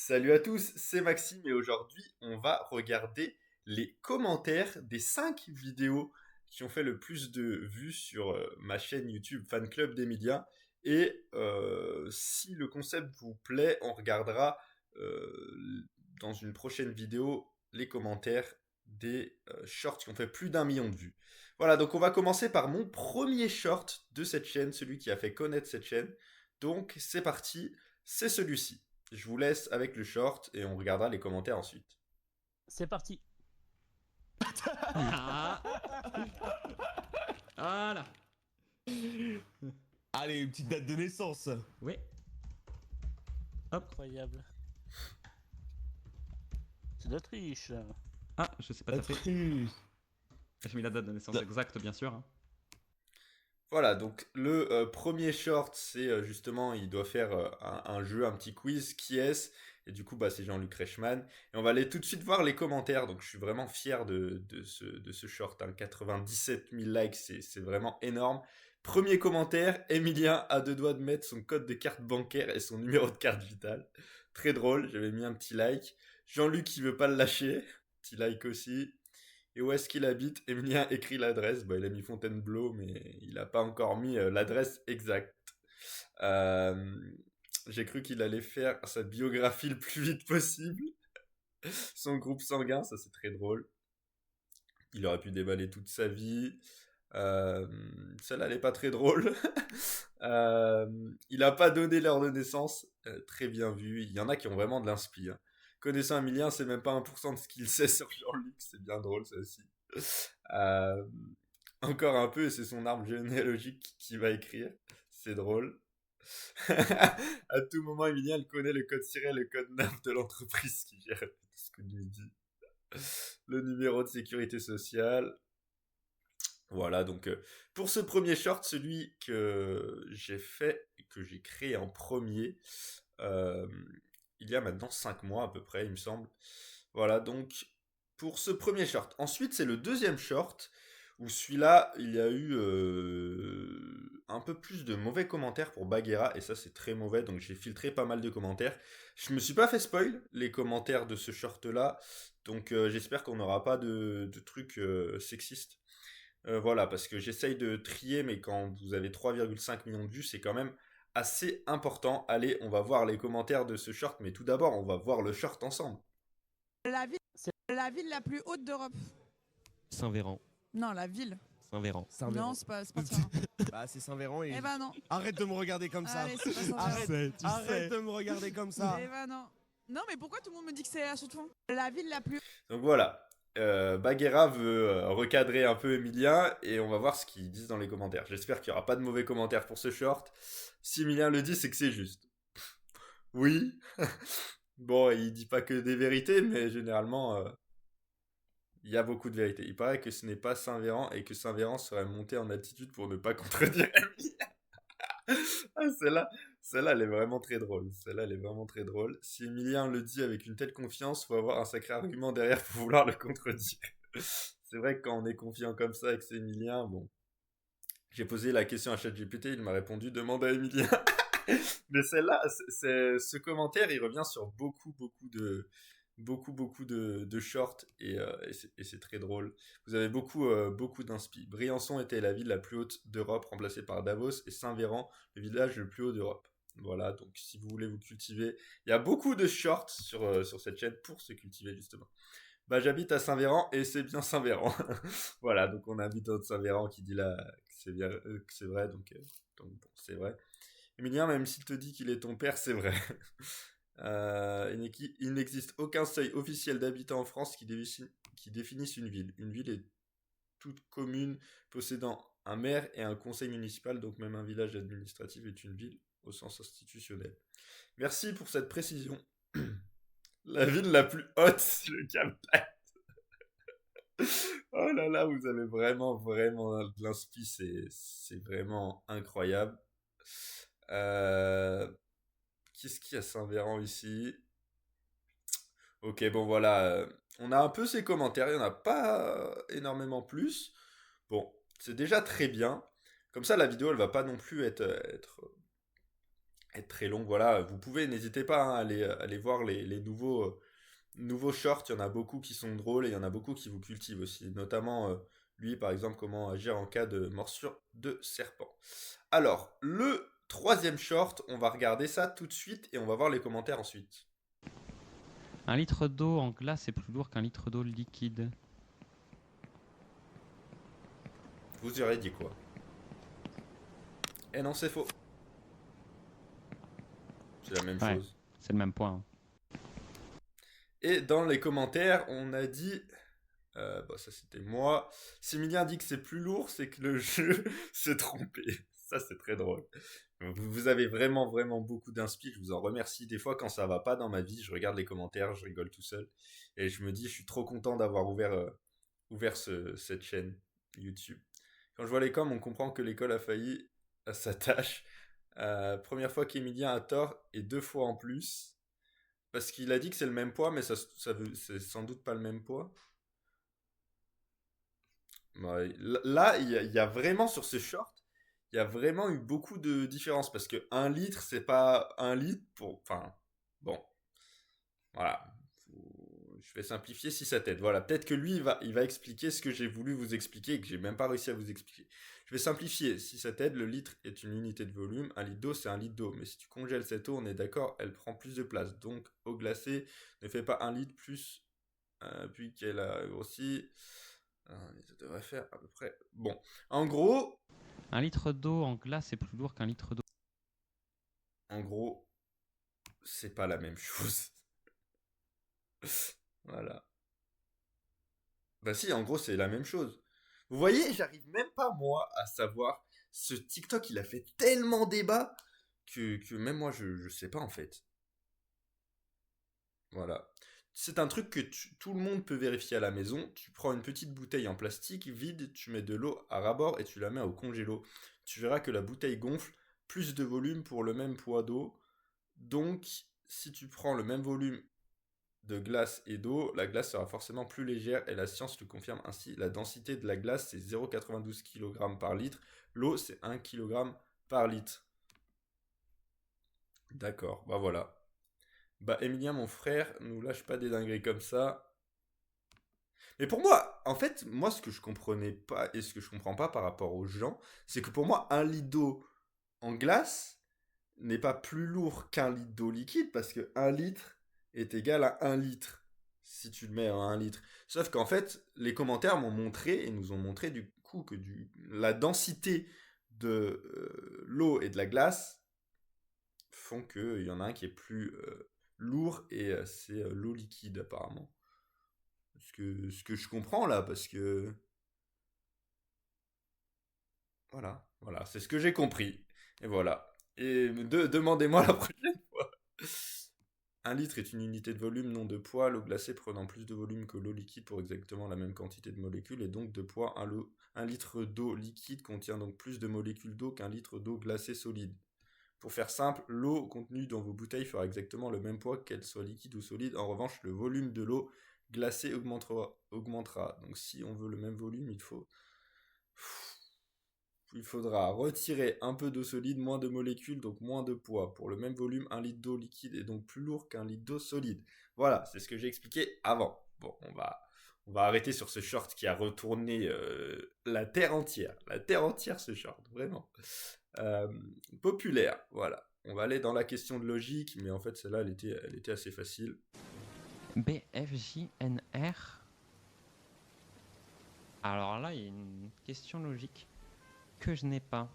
Salut à tous, c'est Maxime et aujourd'hui on va regarder les commentaires des 5 vidéos qui ont fait le plus de vues sur ma chaîne YouTube Fan Club d'Emilia. Et si le concept vous plaît, on regardera dans une prochaine vidéo les commentaires des shorts qui ont fait plus d'1 million de vues. Voilà, donc on va commencer par mon premier short de cette chaîne, celui qui a fait connaître cette chaîne. Donc c'est parti, c'est celui-ci. Je vous laisse avec le short et on regardera les commentaires ensuite. C'est parti. Ah. Voilà. Allez, une petite date de naissance. Oui. Incroyable. C'est de la triche. Ah, je sais pas La taper. triche. J'ai mis la date de naissance exacte, bien sûr. Voilà, donc le premier short, c'est justement, il doit faire un jeu, un petit quiz, qui est-ce? Et du coup, bah, c'est Jean-Luc Reichmann. Et on va aller tout de suite voir les commentaires. Donc je suis vraiment fier de ce short, hein. 97 000 likes, c'est vraiment énorme. Premier commentaire, Emilien a deux doigts de mettre son code de carte bancaire et son numéro de carte vitale. Très drôle, j'avais mis un petit like. Jean-Luc qui veut pas le lâcher, petit like aussi. Et où est-ce qu'il habite? Emilien écrit l'adresse. Bah, il a mis Fontainebleau, mais il n'a pas encore mis l'adresse exacte. Euh, j'ai cru qu'il allait faire sa biographie le plus vite possible. Son groupe sanguin, ça c'est très drôle. Il aurait pu déballer toute sa vie. Celle-là, elle n'est pas très drôle. Il n'a pas donné l'heure de naissance. Très bien vu. Il y en a qui ont vraiment de l'inspi, hein. Connaissant Emilien, c'est même pas 1% de ce qu'il sait sur Jean-Luc. C'est bien drôle, ça aussi. Euh, encore un peu, et c'est son arbre généalogique qui va écrire. C'est drôle. À tout moment, Emilien, elle connaît le code SIRET, le code NAF de l'entreprise qui gère tout ce que lui dit. Le numéro de sécurité sociale. Voilà, donc pour ce premier short, celui que j'ai fait, que j'ai créé en premier, euh, il y a maintenant 5 mois à peu près, il me semble. Voilà, donc pour ce premier short. Ensuite, c'est le deuxième short, où celui-là, il y a eu un peu plus de mauvais commentaires pour Bagheera, et ça c'est très mauvais, donc j'ai filtré pas mal de commentaires. Je me suis pas fait spoil les commentaires de ce short-là, donc j'espère qu'on n'aura pas de trucs sexistes. Voilà, parce que j'essaye de trier, mais quand vous avez 3,5 millions de vues, c'est quand même assez important. Allez, on va voir les commentaires de ce short, mais tout d'abord, on va voir le short ensemble. La ville la plus haute d'Europe. Saint-Véran. Non, la ville. Saint-Véran. Non, c'est pas ça. Bah, c'est Saint-Véran et. Eh ben non. Arrête de me regarder comme ça. Allez, c'est pas ça. Arrête de me regarder comme ça. Eh ben non. Non, mais pourquoi tout le monde me dit que c'est à Chaux-de-Fonds? La ville la plus. Donc voilà, Bagheera veut recadrer un peu Emilien, et on va voir ce qu'ils disent dans les commentaires. J'espère qu'il n'y aura pas de mauvais commentaires pour ce short. Si Emilien le dit, c'est que c'est juste. Oui. Bon, il dit pas que des vérités, mais généralement, il y a beaucoup de vérités. Il paraît que ce n'est pas Saint-Véran et que Saint-Véran serait monté en altitude pour ne pas contredire Emilien. Ah, celle-là, elle est vraiment très drôle. Celle-là, elle est vraiment très drôle. Si Emilien le dit avec une telle confiance, faut avoir un sacré argument derrière pour vouloir le contredire. C'est vrai que quand on est confiant comme ça avec c'est Emilien, bon. J'ai posé la question à ChatGPT, il m'a répondu demande à Emilien. Mais celle-là, ce commentaire, il revient sur beaucoup de shorts, et c'est très drôle. Vous avez beaucoup d'inspi. Briançon était la ville la plus haute d'Europe, remplacée par Davos, et Saint-Véran, le village le plus haut d'Europe. Voilà, donc si vous voulez vous cultiver, il y a beaucoup de shorts sur cette chaîne pour se cultiver justement. Bah, j'habite à Saint-Véran et c'est bien Saint-Véran. Voilà, donc on a un habitant de Saint-Véran qui dit là que c'est bien, que c'est vrai, donc bon, c'est vrai. Emilien, même s'il te dit qu'il est ton père, c'est vrai. Il n'existe aucun seuil officiel d'habitants en France qui définisse une ville. Une ville est toute commune possédant un maire et un conseil municipal, donc même un village administratif est une ville au sens institutionnel. Merci pour cette précision. La ville la plus haute, c'est le Cap. Oh là là, vous avez vraiment de l'inspi, c'est vraiment incroyable. Qu'est-ce qu'il y a Saint-Véran ici? Ok, bon voilà, on a un peu ces commentaires, il n'y en a pas énormément plus. Bon, c'est déjà très bien. Comme ça, la vidéo, elle va pas non plus être très longue. Voilà, vous pouvez, n'hésitez pas hein, à aller voir les nouveaux shorts. Il y en a beaucoup qui sont drôles et il y en a beaucoup qui vous cultivent aussi. Notamment lui, par exemple, comment agir en cas de morsure de serpent. Alors, le troisième short, on va regarder ça tout de suite et on va voir les commentaires ensuite. Un litre d'eau en glace est plus lourd qu'un litre d'eau liquide. Vous y aurez dit quoi? Eh non, c'est faux. C'est la même Ouais. chose. C'est le même point. Hein. Et dans les commentaires, on a dit... ça c'était moi. Similien dit que c'est plus lourd, c'est que le jeu s'est trompé. Ça c'est très drôle. Vous avez vraiment beaucoup d'inspi. Je vous en remercie. Des fois quand ça va pas dans ma vie, je regarde les commentaires, je rigole tout seul. Et je me dis, je suis trop content d'avoir ouvert cette chaîne YouTube. Quand je vois les coms, on comprend que l'école a failli à sa tâche. Première fois qu'Emilien a tort et 2 fois en plus. Parce qu'il a dit que c'est le même poids, mais c'est sans doute pas le même poids. Ouais, là, il y a vraiment sur ce short, il y a vraiment eu beaucoup de différences. Parce que 1 litre, c'est pas 1 litre pour. Enfin, bon. Voilà. Je vais simplifier si ça t'aide. Voilà, peut-être que lui, il va expliquer ce que j'ai voulu vous expliquer et que j'ai même pas réussi à vous expliquer. Je vais simplifier. Si ça t'aide, le litre est une unité de volume. 1 litre d'eau, c'est 1 litre d'eau. Mais si tu congèles cette eau, on est d'accord, elle prend plus de place. Donc, eau glacée ne fait pas 1 litre plus, puis qu'elle a grossi. Ça devrait faire à peu près. Bon, en gros. Un litre d'eau en glace est plus lourd qu'un litre d'eau. En gros, c'est pas la même chose. Voilà. Bah si, en gros, c'est la même chose. Vous voyez, j'arrive même pas, moi, à savoir. Ce TikTok, il a fait tellement débat que même moi, je sais pas, en fait. Voilà. C'est un truc que tout le monde peut vérifier à la maison. Tu prends une petite bouteille en plastique vide, tu mets de l'eau à ras-bord et tu la mets au congélo. Tu verras que la bouteille gonfle plus de volume pour le même poids d'eau. Donc, si tu prends le même volume de glace et d'eau, la glace sera forcément plus légère et la science le confirme ainsi. La densité de la glace, c'est 0,92 kg par litre. L'eau, c'est 1 kg par litre. D'accord, bah voilà. Bah Emilien, mon frère, nous lâche pas des dingueries comme ça. Mais pour moi, en fait, moi ce que je comprenais pas et ce que je comprends pas par rapport aux gens, c'est que pour moi, 1 litre d'eau en glace n'est pas plus lourd qu'un litre d'eau liquide parce que 1 litre est égal à 1 litre si tu le mets à 1 litre. Sauf qu'en fait, les commentaires m'ont montré et nous ont montré du coup que la densité de l'eau et de la glace font qu'il y en a un qui est plus lourd et c'est l'eau liquide apparemment. Ce que je comprends là, parce que... Voilà, c'est ce que j'ai compris. Et voilà. Et demandez-moi la prochaine fois. 1 litre est une unité de volume, non de poids. L'eau glacée prenant plus de volume que l'eau liquide pour exactement la même quantité de molécules et donc de poids. 1 litre d'eau liquide contient donc plus de molécules d'eau qu'un litre d'eau glacée solide. Pour faire simple, l'eau contenue dans vos bouteilles fera exactement le même poids qu'elle soit liquide ou solide. En revanche, le volume de l'eau glacée augmentera. Donc si on veut le même volume, il faudra retirer un peu d'eau solide, moins de molécules, donc moins de poids. Pour le même volume, 1 litre d'eau liquide est donc plus lourd qu'un litre d'eau solide. Voilà, c'est ce que j'ai expliqué avant. Bon, on va arrêter sur ce short qui a retourné la terre entière. La terre entière, ce short, vraiment. Populaire, voilà. On va aller dans la question de logique, mais en fait, celle-là, elle était assez facile. BFJNR. Alors là, il y a une question logique que je n'ai pas.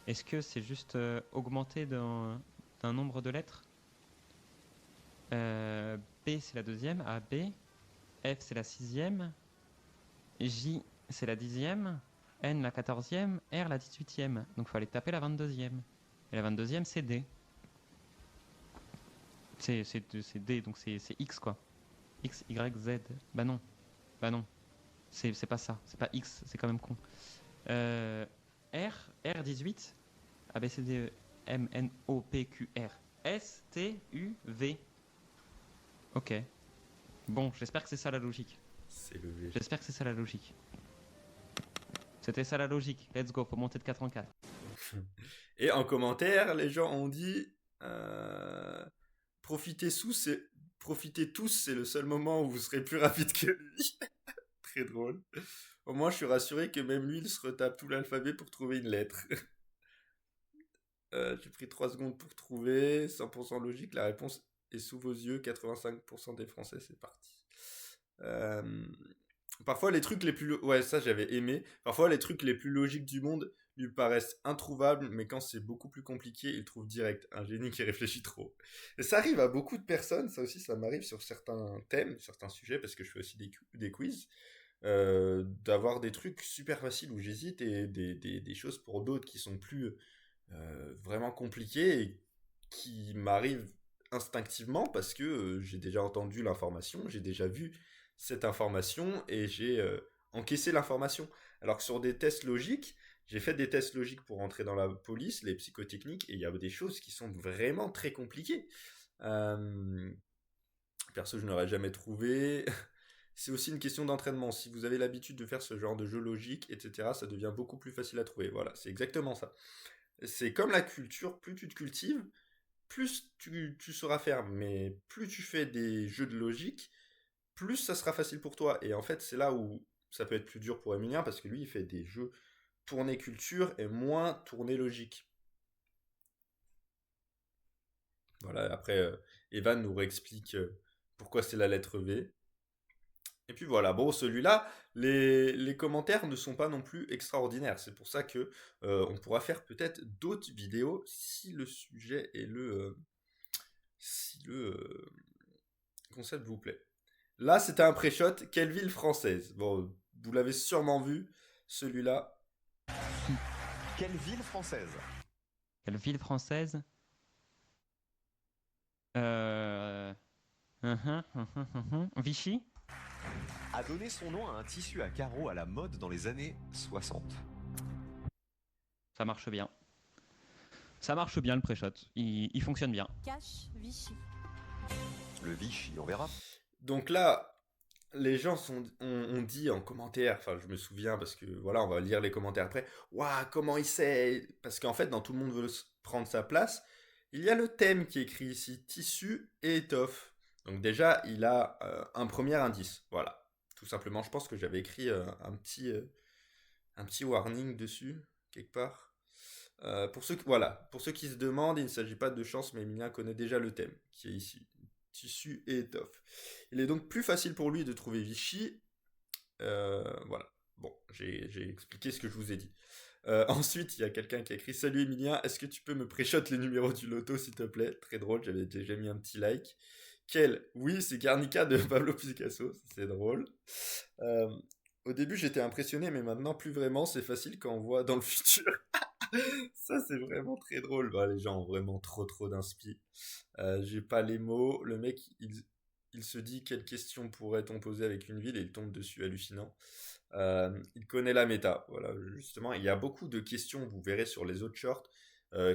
Est-ce que c'est juste augmenté d'un nombre de lettres? B c'est la deuxième, A, B. F c'est la 6e. J c'est la 10e. N la 14e. R la 18e. Donc il faut aller taper la 22e. Et la 22e c'est D. C'est D, donc c'est X quoi. X, Y, Z. Bah non. C'est pas ça. C'est pas X, c'est quand même con. R 18. A, B, C, D, E, M, N, O, P, Q, R. S, T, U, V. Ok. Bon, j'espère que c'est ça la logique. C'est le V. J'espère que c'est ça la logique. C'était ça la logique. Let's go, faut monter de 4 en 4. Et en commentaire, les gens ont dit profitez tous, c'est le seul moment où vous serez plus rapide que lui. Très drôle. Au moins, je suis rassuré que même lui, il se retape tout l'alphabet pour trouver une lettre. J'ai pris 3 secondes pour trouver. 100% logique, la réponse est sous vos yeux. 85% des Français, c'est parti. Parfois, les trucs les plus... Ouais, ça, j'avais aimé. Parfois, les trucs les plus logiques du monde lui paraissent introuvables, mais quand c'est beaucoup plus compliqué, il trouve direct. Un génie qui réfléchit trop. Et ça arrive à beaucoup de personnes. Ça aussi, ça m'arrive sur certains thèmes, certains sujets, parce que je fais aussi des quiz. D'avoir des trucs super faciles où j'hésite et des choses pour d'autres qui sont plus vraiment compliquées et qui m'arrivent instinctivement parce que j'ai déjà entendu l'information, j'ai déjà vu cette information et j'ai encaissé l'information. Alors que sur des tests logiques, j'ai fait des tests logiques pour entrer dans la police, les psychotechniques, et il y a des choses qui sont vraiment très compliquées. Perso, je n'aurais jamais trouvé. C'est aussi une question d'entraînement. Si vous avez l'habitude de faire ce genre de jeu logique, etc., ça devient beaucoup plus facile à trouver. Voilà, c'est exactement ça. C'est comme la culture, plus tu te cultives, plus tu sauras faire. Mais plus tu fais des jeux de logique, plus ça sera facile pour toi. Et en fait, c'est là où ça peut être plus dur pour Emilien, parce que lui, il fait des jeux tournés culture et moins tournés logique. Voilà, après, Evan nous réexplique pourquoi c'est la lettre V. Et puis voilà, bon, celui-là, les commentaires ne sont pas non plus extraordinaires. C'est pour ça que on pourra faire peut-être d'autres vidéos si le sujet et si le concept vous plaît. Là, c'était un pré-shot. Quelle ville française? Bon, vous l'avez sûrement vu, celui-là. Quelle ville française? Quelle ville française? Vichy? A donné son nom à un tissu à carreaux à la mode dans les années 60. Ça marche bien. Ça marche bien le pré-shot. Il fonctionne bien. Cache Vichy. Le Vichy, on verra. Donc là, les gens ont dit en commentaire, enfin je me souviens parce que voilà, on va lire les commentaires après. Waouh, comment il sait? Parce qu'en fait, dans Tout le monde veut prendre sa place, il y a le thème qui est écrit ici, tissu et étoffe. Donc déjà, il a un premier indice. Voilà. Tout simplement, je pense que j'avais écrit un petit warning dessus, quelque part. Pour ceux qui se demandent, il ne s'agit pas de chance, mais Emilien connaît déjà le thème, qui est ici. Tissu et étoffe. Il est donc plus facile pour lui de trouver Vichy. Voilà. Bon, j'ai expliqué ce que je vous ai dit. Ensuite, il y a quelqu'un qui a écrit « Salut Emilien, est-ce que tu peux me pré-shot les numéros du loto, s'il te plaît ?» Très drôle, j'avais déjà mis un petit like. Quel? Oui, c'est Guernica de Pablo Picasso, c'est drôle. Au début, j'étais impressionné, mais maintenant, plus vraiment, c'est facile quand on voit dans le futur. Ça, c'est vraiment très drôle. Bah, les gens ont vraiment trop d'inspi. J'ai pas les mots. Le mec, il se dit quelle question pourrait-on poser avec une ville et il tombe dessus, hallucinant. Il connaît la méta. Voilà, justement, il y a beaucoup de questions, vous verrez sur les autres shorts,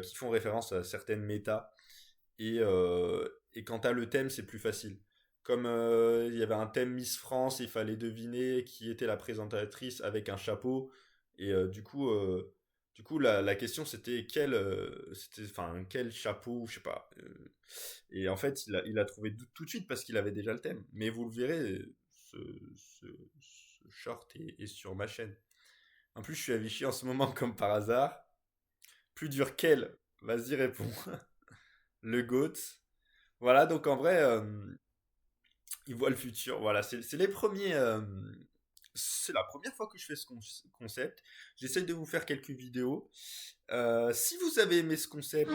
qui font référence à certaines méta. Et quand t'as le thème, c'est plus facile. Comme il y avait un thème Miss France, il fallait deviner qui était la présentatrice avec un chapeau. Et du coup, la question c'était quel chapeau, je sais pas. Et en fait, il a trouvé tout de suite parce qu'il avait déjà le thème. Mais vous le verrez, ce short est sur ma chaîne. En plus, je suis à Vichy en ce moment comme par hasard. Plus dur qu'elle. Vas-y, réponds. Le GOAT. Voilà, donc en vrai, il voit le futur. Voilà, c'est les premiers. C'est la première fois que je fais ce concept. J'essaie de vous faire quelques vidéos. Si vous avez aimé ce concept.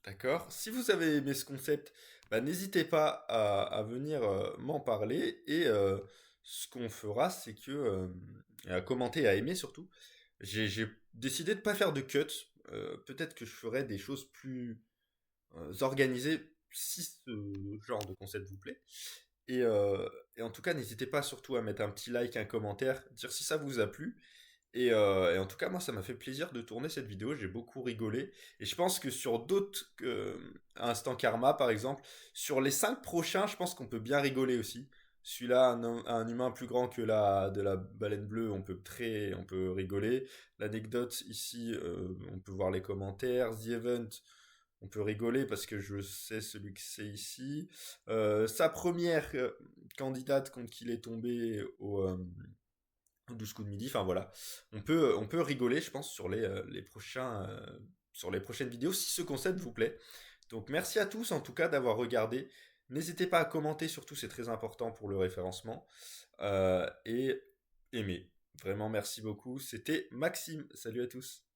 D'accord. Si vous avez aimé ce concept, bah, n'hésitez pas à venir m'en parler. Et ce qu'on fera, c'est que. À commenter et à aimer surtout. J'ai décidé de ne pas faire de cut. Peut-être que je ferai des choses plus organisées si ce genre de concept vous plaît. Et en tout cas, n'hésitez pas surtout à mettre un petit like, un commentaire, dire si ça vous a plu. Et en tout cas, moi, ça m'a fait plaisir de tourner cette vidéo. J'ai beaucoup rigolé. Et je pense que sur d'autres, Instant Karma, par exemple, sur les 5 prochains, je pense qu'on peut bien rigoler aussi. Celui-là, un humain plus grand que de la baleine bleue, on peut rigoler. L'anecdote ici, on peut voir les commentaires. The Event, on peut rigoler parce que je sais celui que c'est ici. Sa première candidate contre qui il est tombé au 12 coups de midi. Enfin voilà, on peut rigoler, je pense, sur sur les prochaines vidéos si ce concept vous plaît. Donc merci à tous en tout cas d'avoir regardé. N'hésitez pas à commenter, surtout c'est très important pour le référencement. Et aimer. Vraiment merci beaucoup. C'était Maxime. Salut à tous.